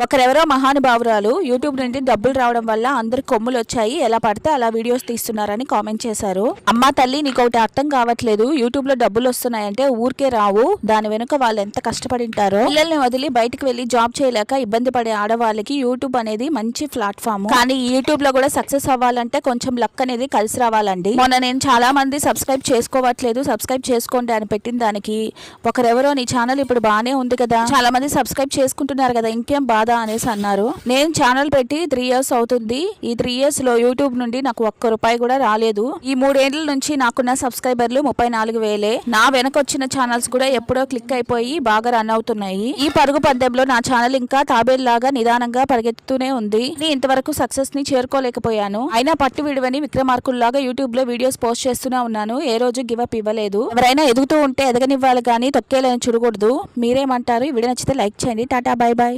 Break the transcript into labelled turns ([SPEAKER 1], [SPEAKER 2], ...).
[SPEAKER 1] ఒకరెవరో మహానుభావురాలు YouTube నుండి డబ్బులు రావడం వల్ల అందరు కొమ్ములు వచ్చాయి, ఎలా పడితే అలా వీడియోస్ తీస్తున్నారని కామెంట్ చేశారు. అమ్మా తల్లి, నీకు ఒకటి అర్థం కావట్లేదు. యూట్యూబ్ లో డబ్బులు వస్తున్నాయంటే ఊరికే రావు, దాని వెనుక వాళ్ళు ఎంత కష్టపడింటారో. పిల్లల్ని వదిలి బయటకు వెళ్లి జాబ్ చేయలేక ఇబ్బంది పడే ఆడవాళ్ళకి యూట్యూబ్ అనేది మంచి ప్లాట్ఫామ్. కానీ యూట్యూబ్ లో కూడా సక్సెస్ అవ్వాలంటే కొంచెం లక్ అనేది కలిసి రావాలండి. మొన్న నేను చాలా మంది సబ్స్క్రైబ్ చేసుకోవట్లేదు, సబ్స్క్రైబ్ చేసుకోండి అని పెట్టిన దానికి ఒకరెవరో నీ ఛానల్ ఇప్పుడు బానే ఉంది కదా, చాలా మంది సబ్స్క్రైబ్ చేసుకుంటున్నారు కదా, ఇంకేం బాధ అనేసి అన్నారు. నేను ఛానల్ పెట్టి 3 years అవుతుంది. ఈ 3 years లో యూట్యూబ్ నుండి నాకు ఒక్క రూపాయి కూడా రాలేదు. ఈ 3 ఏళ్ల నుంచి నాకున్న సబ్స్క్రైబర్లు 34,000. నా వెనకొచ్చిన ఛానల్స్ కూడా ఎప్పుడో క్లిక్ అయిపోయి బాగా రన్ అవుతున్నాయి. ఈ పరుగు పద్దెంలో నా ఛానల్ ఇంకా తాబేల్లాగా నిదానంగా పరిగెత్తుతూనే ఉంది. నేను ఇంతవరకు సక్సెస్ ని చేరుకోలేకపోయాను. అయినా పట్టు విడువని విక్రమార్కుల్లాగా యూట్యూబ్ లో వీడియోస్ పోస్ట్ చేస్తూనే ఉన్నాను. ఏ రోజు గివ్ అప్ ఇవ్వలేదు. ఎవరైనా ఎదుగుతూ ఉంటే ఎదగనివ్వాలి కానీ తొక్కేలని చూడకూడదు. మీరేమంటారు? ఈ వీడియో నచ్చితే లైక్ చేయండి. Tata, by by.